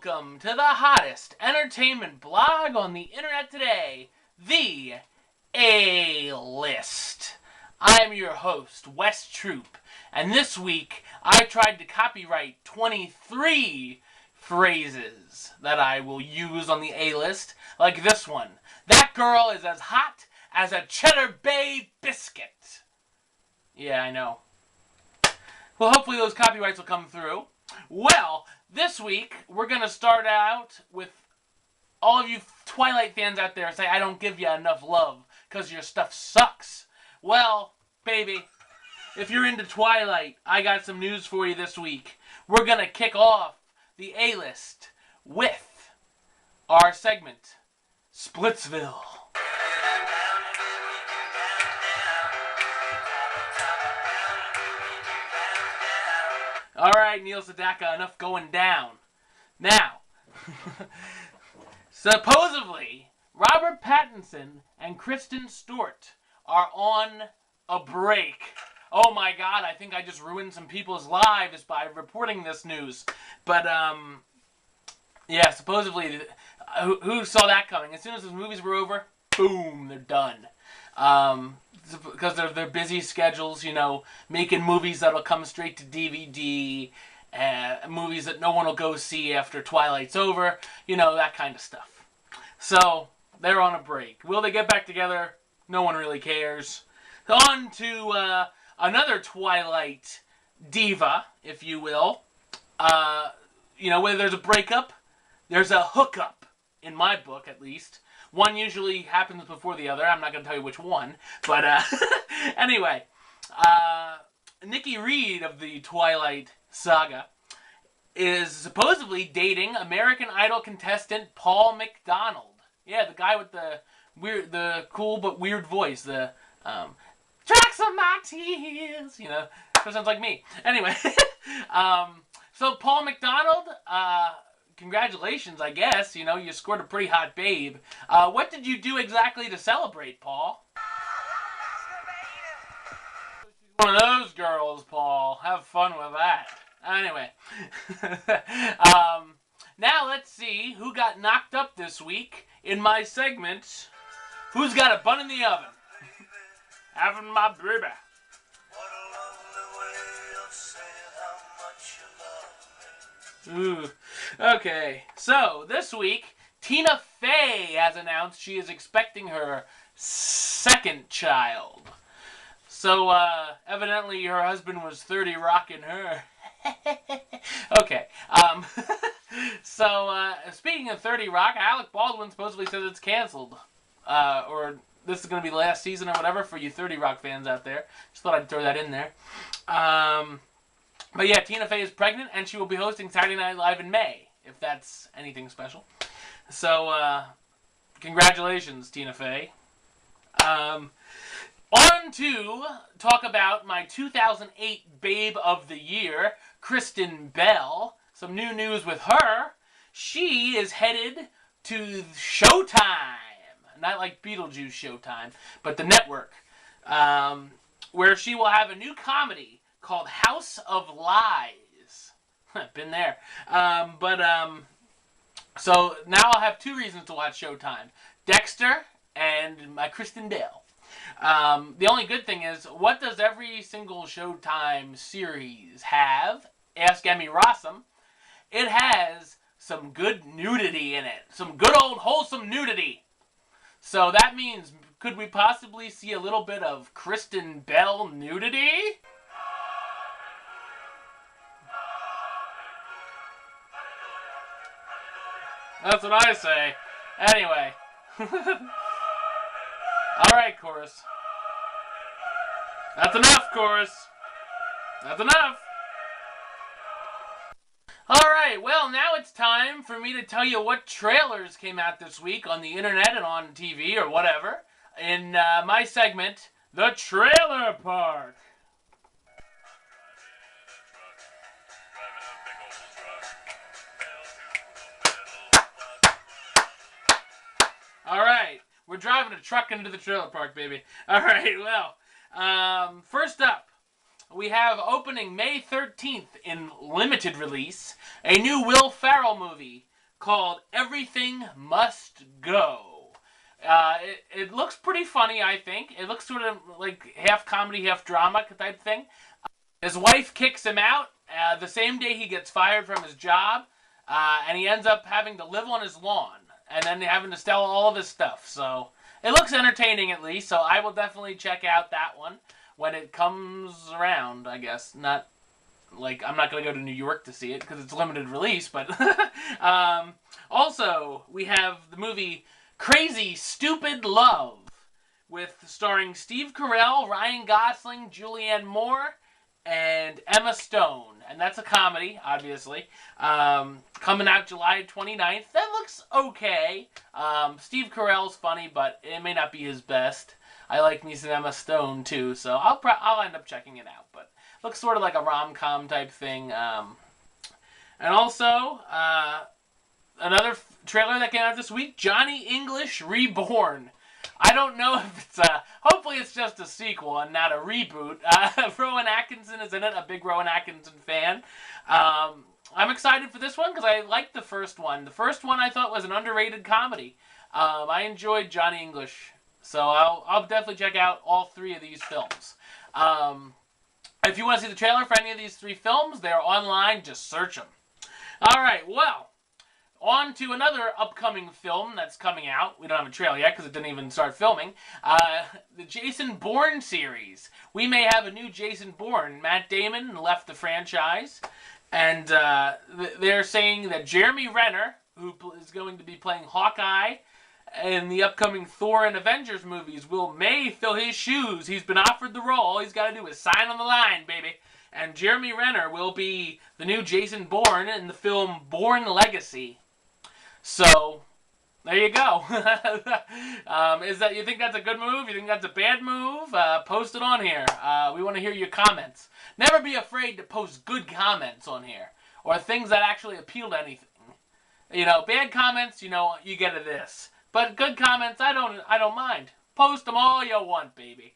Welcome to the hottest entertainment blog on the internet today, the A-List. I'm your host, Wes Troop, and this week I tried to copyright 23 phrases that I will use on the A-List, like this one. That girl is as hot as a Cheddar Bay biscuit. Yeah, I know. Well, hopefully those copyrights will come through. Well, this week, we're going to start out with all of you Twilight fans out there say, I don't give you enough love because your stuff sucks. Well, baby, if you're into Twilight, I got some news for you this week. We're going to kick off the A-List with our segment, Splitsville. Alright, Neil Sedaka, enough going down. Now, supposedly, Robert Pattinson and Kristen Stewart are on a break. Oh my god, I think I just ruined some people's lives by reporting this news. But, yeah, supposedly, who saw that coming? As soon as the movies were over, boom, they're done. Because of their busy schedules, you know, making movies that'll come straight to DVD, movies that no one will go see after Twilight's over, you know, that kind of stuff. So, they're on a break. Will they get back together? No one really cares. On to another Twilight diva, if you will. You know, where there's a breakup, there's a hookup, in my book at least. One usually happens before the other. I'm not going to tell you which one. But, anyway. Nikki Reed of the Twilight saga is supposedly dating American Idol contestant Paul McDonald. Yeah, the guy with the cool but weird voice. The, tracks of my tears. You know, that sounds like me. Anyway. So Paul McDonald, congratulations, I guess. You know, you scored a pretty hot babe. What did you do exactly to celebrate, Paul? She's one of those girls, Paul. Have fun with that. Anyway. Now let's see who got knocked up this week in my segment. Who's got a bun in the oven? Having my baby. Ooh. Okay, so this week, Tina Fey has announced she is expecting her second child. So, evidently her husband was 30 rocking her. Okay, so, speaking of 30 Rock, Alec Baldwin supposedly says it's canceled. Or this is going to be the last season or whatever for you 30 Rock fans out there. Just thought I'd throw that in there. But yeah, Tina Fey is pregnant, and she will be hosting Saturday Night Live in May, if that's anything special. So, congratulations, Tina Fey. On to talk about my 2008 Babe of the Year, Kristen Bell. Some new news with her. She is headed to Showtime. Not like Beetlejuice Showtime, but the network. Where she will have a new comedy called House of Lies. Been there. So now I'll have two reasons to watch Showtime. Dexter and my Kristen Bell. The only good thing is, what does every single Showtime series have? Ask Emmy Rossum. It has some good nudity in it. Some good old wholesome nudity. So that means, could we possibly see a little bit of Kristen Bell nudity? That's what I say. Anyway. Alright, chorus. That's enough, chorus. That's enough. Alright, well, now it's time for me to tell you what trailers came out this week on the internet and on TV or whatever. In my segment, The Trailer Park. Alright, we're driving a truck into the trailer park, baby. Alright, well, first up, we have opening May 13th in limited release, a new Will Ferrell movie called Everything Must Go. It looks pretty funny, I think. It looks sort of like half comedy, half drama type thing. His wife kicks him out the same day he gets fired from his job, and he ends up having to live on his lawn, and then having to sell all of his stuff. So it looks entertaining, at least, so I will definitely check out that one when it comes around, I guess. Not like, I'm not going to go to New York to see it because it's limited release, but also, we have the movie Crazy Stupid Love, with starring Steve Carell, Ryan Gosling, Julianne Moore, and Emma Stone. And that's a comedy, obviously. Coming out July 29th. That looks okay. Steve Carell's funny, but it may not be his best. I like me some Emma Stone, too, so I'll end up checking it out. But it looks sort of like a rom-com type thing. And also, another trailer that came out this week, Johnny English Reborn. I don't know if it's hopefully it's just a sequel and not a reboot. Rowan Atkinson is in it, a big Rowan Atkinson fan. I'm excited for this one because I liked the first one. The first one I thought was an underrated comedy. I enjoyed Johnny English, so I'll definitely check out all three of these films. If you want to see the trailer for any of these three films, they're online. Just search them. All right, well, on to another upcoming film that's coming out. We don't have a trailer yet because it didn't even start filming. The Jason Bourne series. We may have a new Jason Bourne. Matt Damon left the franchise. And they're saying that Jeremy Renner, who is going to be playing Hawkeye in the upcoming Thor and Avengers movies, may fill his shoes. He's been offered the role. All he's got to do is sign on the line, baby. And Jeremy Renner will be the new Jason Bourne in the film Bourne Legacy. So, there you go. You think that's a good move? You think that's a bad move? Post it on here. We want to hear your comments. Never be afraid to post good comments on here, or things that actually appeal to anything. You know, bad comments, you know, you get a this. But good comments, I don't mind. Post them all you want, baby.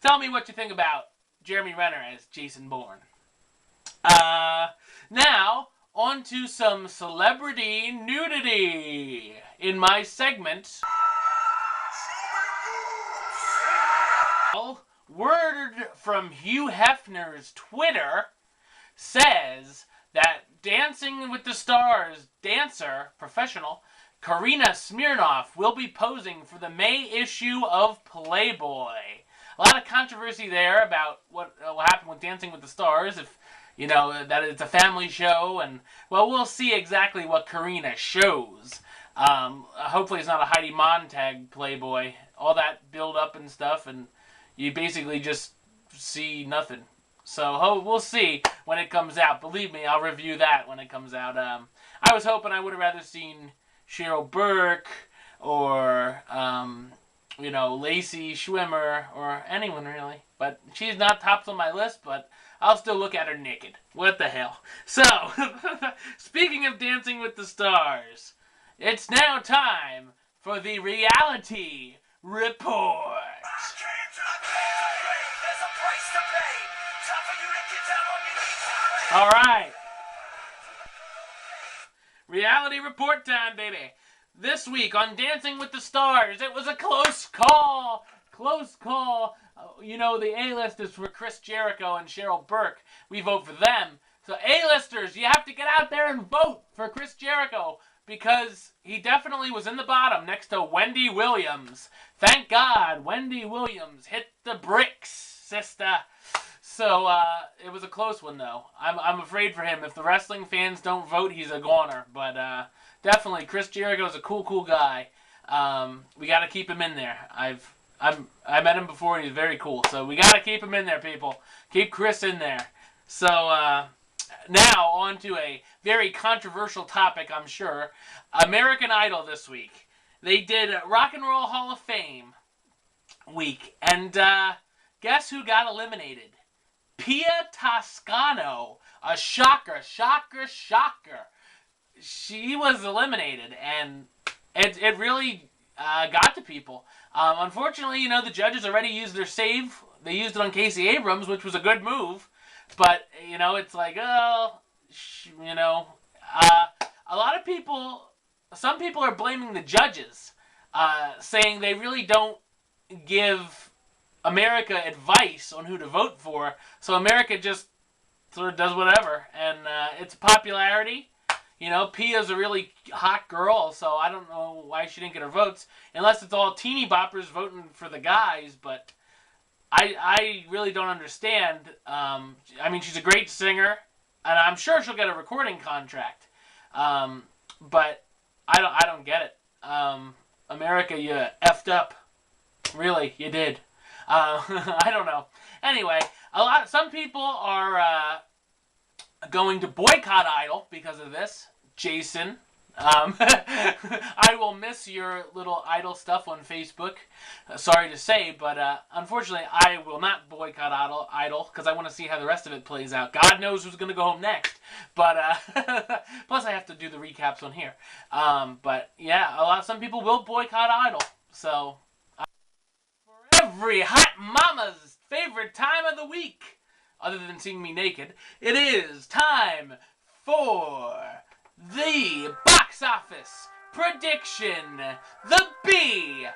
Tell me what you think about Jeremy Renner as Jason Bourne. Now, on to some celebrity nudity in my segment. Word from Hugh Hefner's Twitter says that Dancing with the Stars dancer, professional, Karina Smirnoff will be posing for the May issue of Playboy. A lot of controversy there about what will happen with Dancing with the Stars, if you know, that it's a family show, and, well, we'll see exactly what Karina shows. Hopefully it's not a Heidi Montag Playboy. All that build-up and stuff, and you basically just see nothing. So, we'll see when it comes out. Believe me, I'll review that when it comes out. I was hoping I would have rather seen Cheryl Burke, or, you know, Lacey Schwimmer, or anyone, really. But she's not tops on my list, but I'll still look at her naked. What the hell? So, speaking of Dancing with the Stars, it's now time for the Reality Report. All right. Reality Report time, baby. This week on Dancing with the Stars, it was a close call. Close call. You know, the A-listers for Chris Jericho and Cheryl Burke. We vote for them. So A-listers, you have to get out there and vote for Chris Jericho, because he definitely was in the bottom next to Wendy Williams. Thank God Wendy Williams hit the bricks, sister. So, it was a close one, though. I'm afraid for him. If the wrestling fans don't vote, he's a goner. But, definitely, Chris Jericho's a cool guy. We gotta keep him in there. I met him before, and he's very cool. So, we gotta keep him in there, people. Keep Chris in there. So, now, on to a very controversial topic, I'm sure. American Idol this week. They did Rock and Roll Hall of Fame week. And, guess who got eliminated? Pia Toscano. A shocker. She was eliminated, and it really got to people. Unfortunately, you know, the judges already used their save. They used it on Casey Abrams, which was a good move. But, you know, it's like, oh, you know, a lot of people some people are blaming the judges, saying they really don't give America advice on who to vote for, so America just sort of does whatever, and it's popularity. You know, Pia's a really hot girl, so I don't know why she didn't get her votes, unless it's all teeny boppers voting for the guys, but I really don't understand. I mean, she's a great singer, and I'm sure she'll get a recording contract, but I don't get it. America, you effed up. Really, you did. I don't know. Anyway, some people are going to boycott Idol because of this. Jason, I will miss your little Idol stuff on Facebook. Sorry to say, but unfortunately, I will not boycott Idol because I want to see how the rest of it plays out. God knows who's going to go home next. But plus, I have to do the recaps on here. But yeah, some people will boycott Idol. So for every hot mama's favorite time of the week, other than seeing me naked, it is time for the box office prediction, the B.O.P.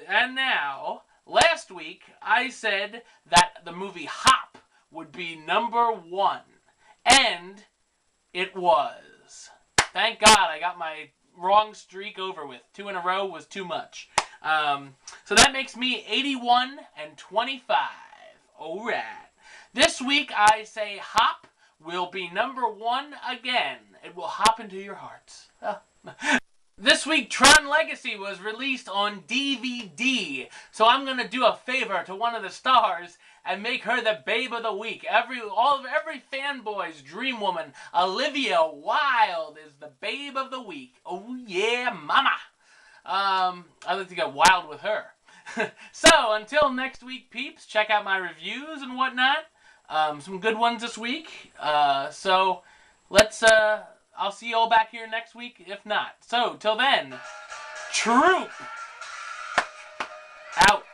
And now, last week, I said that the movie Hop would be #1, and it was. Thank God I got my wrong streak over with. 2 in a row was too much. So that makes me 81 and 25. Alright. This week I say Hop will be #1 again. It will hop into your hearts. This week Tron Legacy was released on DVD. So I'm going to do a favor to one of the stars and make her the babe of the week. Every fanboy's dream woman, Olivia Wilde, is the babe of the week. Oh yeah, mama. I'd like to get wild with her. So, until next week, peeps, check out my reviews and whatnot. Some good ones this week. So, let's, I'll see you all back here next week, if not. So, till then, troop out.